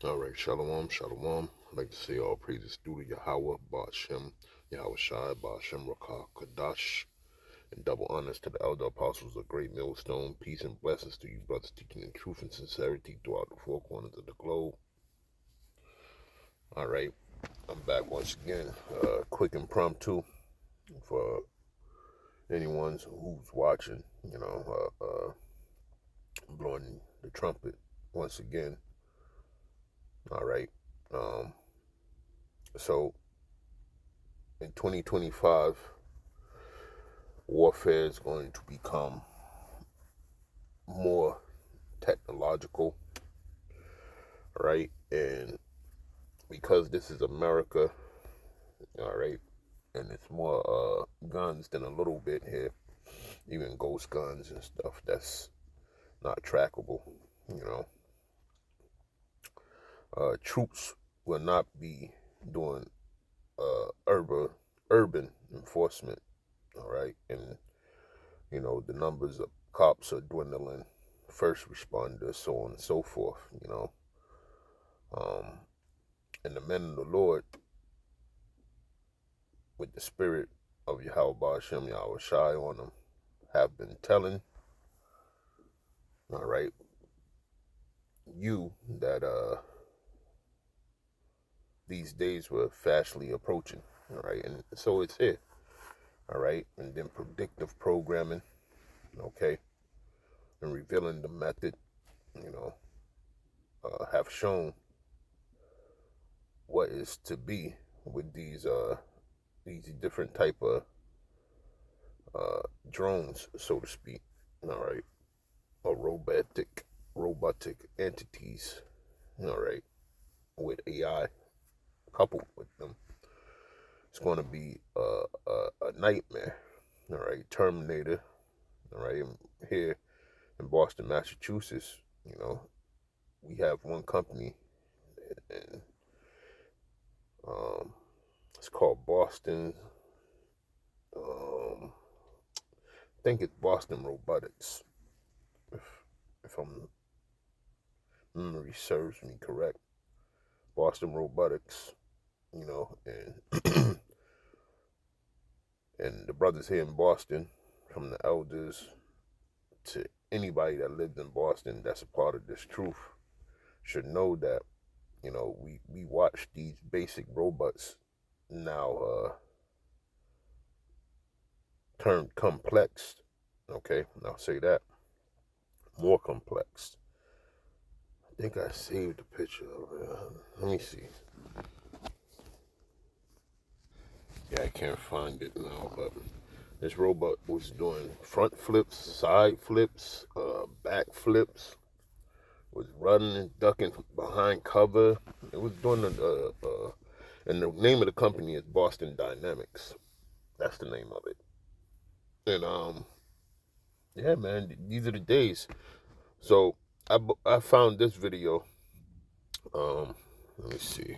All right, shalom, shalom. I'd like to say all praises due to Yahweh, Ba'ashem, Yahweh Shai, Ba'ashem, Rakah, Kadash, and double honors to the elder apostles of Great Millstone. Peace and blessings to you, brothers, teaching in truth and sincerity throughout the four corners of the globe. All right, I'm back once again. Quick impromptu for anyone who's watching, blowing the trumpet once again. All right. Um, so in 2025, warfare is going to become more technological, right? And because this is America, all right, and it's more guns than a little bit here, even ghost guns and stuff that's not trackable, you know. Troops will not be doing urban enforcement, all right, and the numbers of cops are dwindling, first responders, so on and so forth, um, and the men of the Lord with the spirit of Yahweh Hashem Yahweh Shai on them have been telling, all right, you that these days were fastly approaching, all right, and so it's here, all right, and then predictive programming, okay, and revealing the method, you know, have shown what is to be with these different type of drones, so to speak, all right, or robotic entities, all right, with AI coupled with them. It's going to be a nightmare, all right. Terminator, all right. Here in Boston, Massachusetts, we have one company, and um, it's called Boston. I think it's Boston Robotics, if I'm memory serves me correct. Boston Robotics, and and the brothers here in Boston, from the elders to anybody that lived in Boston that's a part of this truth, should know that we watch these basic robots now turn complex. Okay, I'll say that, more complex. I think I saved a picture of it. Let me see. Yeah, I can't find it now, but this robot was doing front flips, side flips, back flips, was running and ducking behind cover. It was doing and the name of the company is Boston Dynamics. That's the name of it. And yeah, man, these are the days. So I found this video. Um, let me see.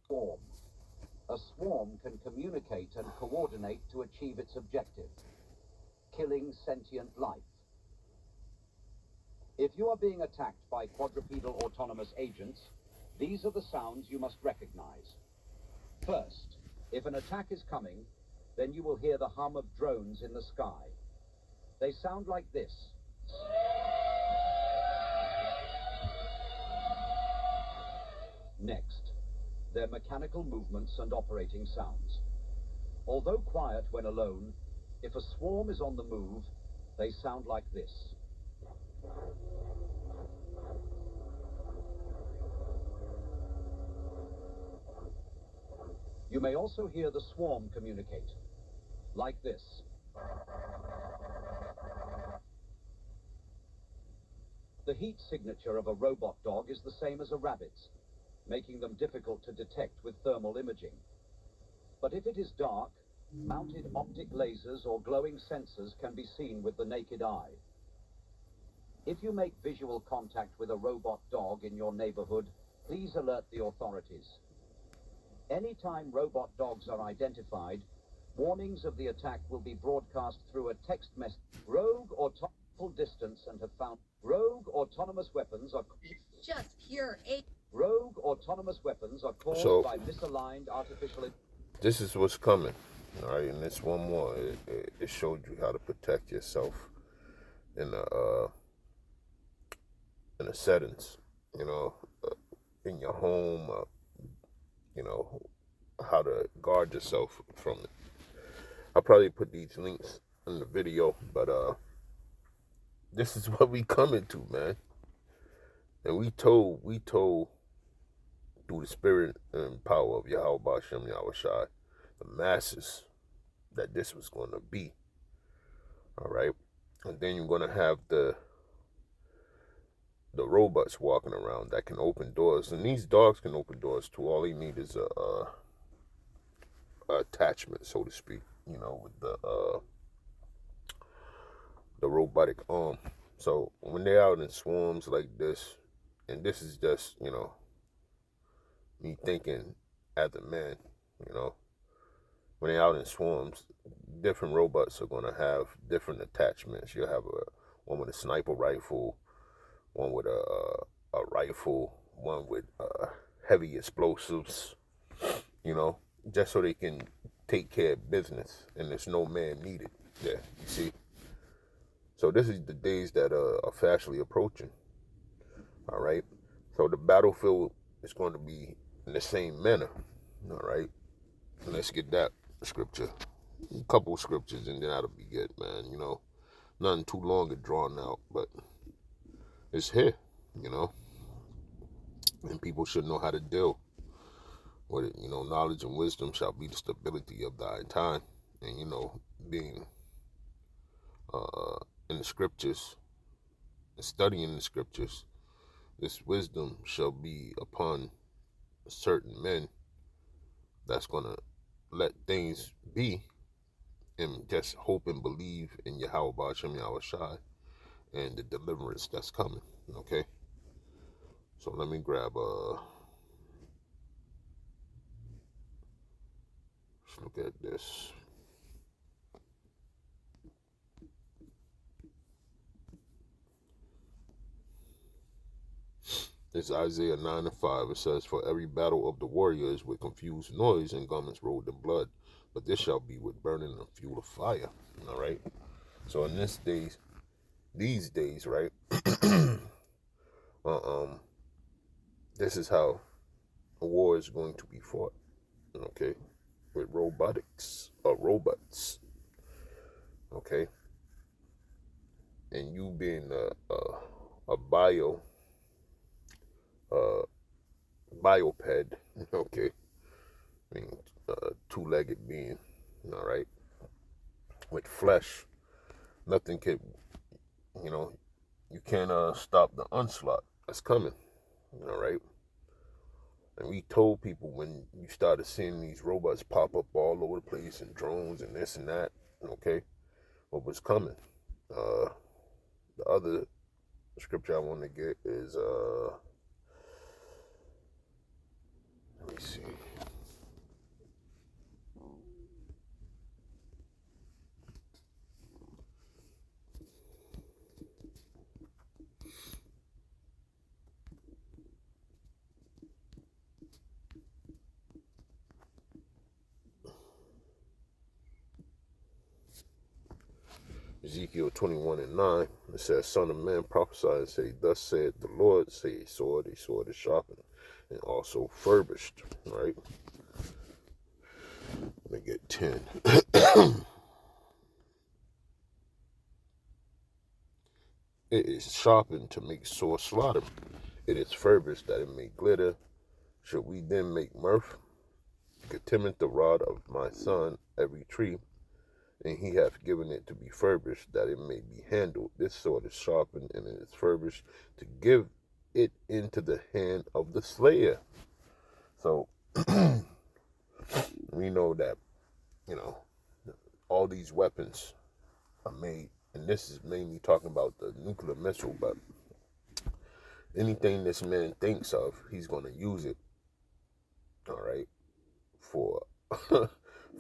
Swarm. A swarm can communicate and coordinate to achieve its objective, killing sentient life. If you are being attacked by quadrupedal autonomous agents, these are the sounds you must recognize. First, if an attack is coming, then you will hear the hum of drones in the sky. They sound like this. Next, their mechanical movements and operating sounds. Although quiet when alone, if a swarm is on the move, they sound like this. You may also hear the swarm communicate, like this. The heat signature of a robot dog is the same as a rabbit's, making them difficult to detect with thermal imaging. But if it is dark, mounted optic lasers or glowing sensors can be seen with the naked eye. If you make visual contact with a robot dog in your neighborhood, please alert the authorities. Anytime robot dogs are identified, Warnings of the attack will be broadcast through a text message. Rogue autonomous distance and have found rogue autonomous weapons are just pure A. Rogue autonomous weapons are caused So- by misaligned artificial. This is what's coming. All right, and this one more. It showed you how to protect yourself in the settings. You know, in your home. You know, how to guard yourself from it. I'll probably put these links in the video, but this is what we coming to, man. And we told through the spirit and power of Yahweh Bashem Yahushai, the masses, that this was going to be. All right, and then you're going to have the robots walking around that can open doors, and these dogs can open doors too. All they need is a attachment, so to speak. You know, with the robotic arm. So when they're out in swarms like this, and this is just, you know, me thinking as a man, you know, when they're out in swarms, different robots are going to have different attachments. You'll have one with a sniper rifle, one with a rifle, one with heavy explosives, you know, just so they can take care of business, and there's no man needed there, you see. So this is the days that are fastly approaching. All right. So the battlefield is going to be in the same manner. All right. And let's get that scripture. A couple scriptures, and then that'll be good, man. You know, nothing too long and drawn out, but it's here, you know. And people should know how to deal with it. You know, knowledge and wisdom shall be the stability of thy time. And, you know, being in the scriptures, studying the scriptures, this wisdom shall be upon certain men that's going to let things be and just hope and believe in Yahweh Ba'ashem Yahushai and the deliverance that's coming, okay? So let me grab let's look at this. It's Isaiah 9:5. It says, "For every battle of the warriors with confused noise and garments rolled in blood, but this shall be with burning and fuel of fire." All right. So in these days, right? This is how a war is going to be fought. Okay, with robotics or robots. Okay, and you being a bioped, okay, I mean, two-legged being, all right, with flesh, nothing can, you know, you can't stop the onslaught that's coming, all right. And we told people when you started seeing these robots pop up all over the place and drones and this and that, okay, what was coming. The other scripture I want to get is let me see. Ezekiel 21:9, it says, "Son of man, prophesy and say, Thus saith the Lord, say a sword is sharpened, and also furbished." Right? Let me get 10. It is sharpened to make sore slaughter. It is furbished that it may glitter. Should we then make mirth? Contemneth the rod of my son every tree, and he hath given it to be furbished, that it may be handled. This sword is sharpened, and it is furbished to give it into the hand of the slayer. So, we know that, you know, all these weapons are made, and this is mainly talking about the nuclear missile, but anything this man thinks of, he's going to use it, all right, for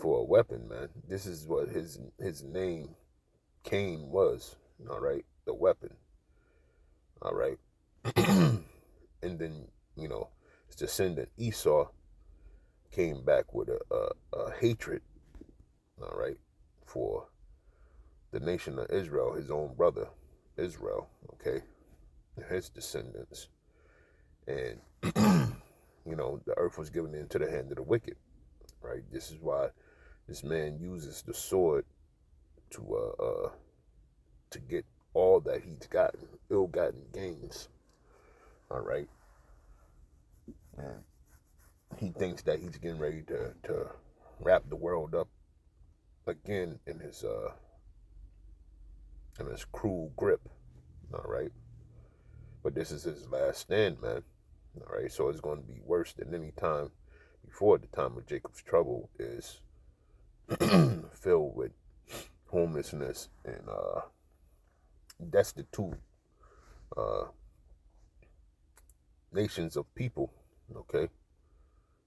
for a weapon, man. This is what his name, Cain, was. All right, the weapon. All right, and then his descendant Esau came back with a hatred. All right, for the nation of Israel, his own brother Israel. Okay, his descendants, and the earth was given into the hand of the wicked. Right. This is why this man uses the sword to get all that he's gotten, ill-gotten gains. All right. And he thinks that he's getting ready to wrap the world up again in his cruel grip. All right. But this is his last stand, man. All right. So it's going to be worse than any time before. The time of Jacob's trouble is filled with homelessness and destitute nations of people. Okay,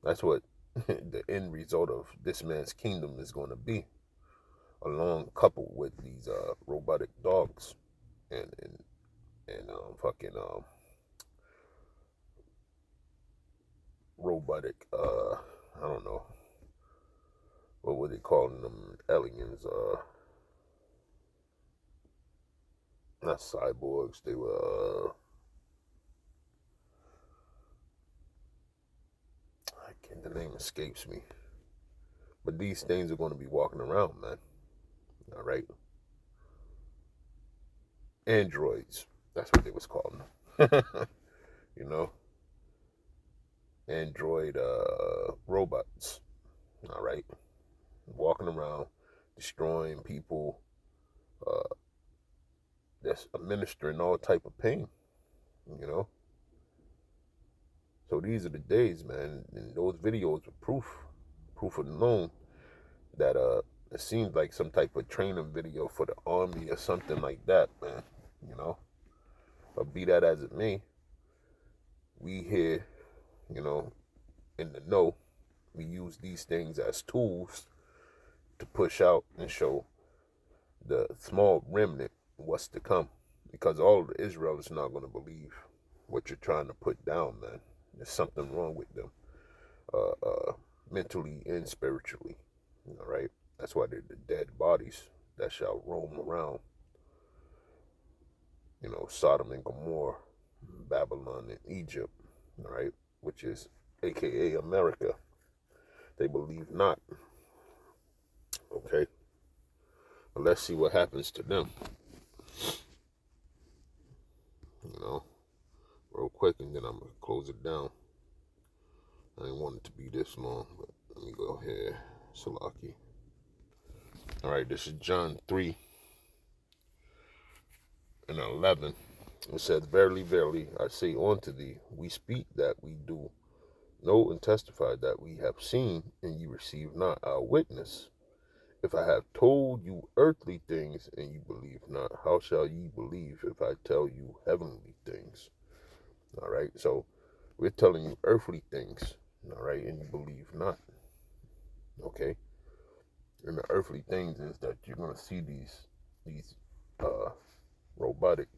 that's what the end result of this man's kingdom is going to be, along coupled with these robotic dogs and fucking robotic I don't know what were they calling them, aliens, not cyborgs, they were the name escapes me. But these things are going to be walking around, man. All right. Androids. That's what they was calling them. Android robots. All right. Walking around, destroying people, that's administering all type of pain. So these are the days, man. And those videos are proof alone that it seems like some type of training video for the army or something like that, man. But be that as it may, we here, in the know, we use these things as tools to push out and show the small remnant what's to come. Because all of Israel is not going to believe what you're trying to put down, man. There's something wrong with them, mentally and spiritually. All right, that's why they're the dead bodies that shall roam around. Sodom and Gomorrah, Babylon and Egypt. All right, which is AKA America. They believe not. Okay, but let's see what happens to them. Real quick, and then I'm gonna close it down. I didn't want it to be this long, but let me go here. Salaki. All right, this is John 3:11. It says, "Verily, verily, I say unto thee, we speak that we do know and testify that we have seen, and ye receive not our witness. If I have told you earthly things, and you believe not, how shall ye believe if I tell you heavenly things?" All right, so we're telling you earthly things, all right, and you believe not. Okay, and the earthly things is that you're gonna see these robotic,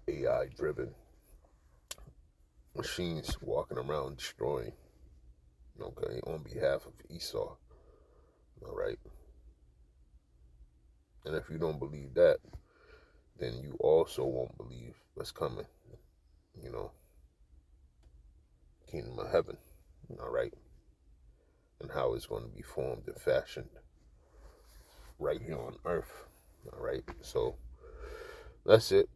AI driven machines walking around destroying, okay, on behalf of Esau. All right, and if you don't believe that, then you also won't believe what's coming. Kingdom of heaven. All right, and how it's going to be formed and fashioned right here on earth. All right, so that's it.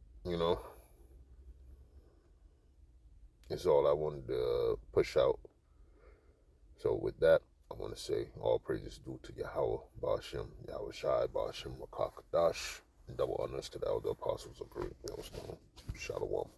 It's all I wanted to push out. So with that, I want to say all praises due to Yahweh, Bashem, Yahweh Shai, Bashem, Rakakadash, and double honors to the elder apostles of great millstone. Shalom.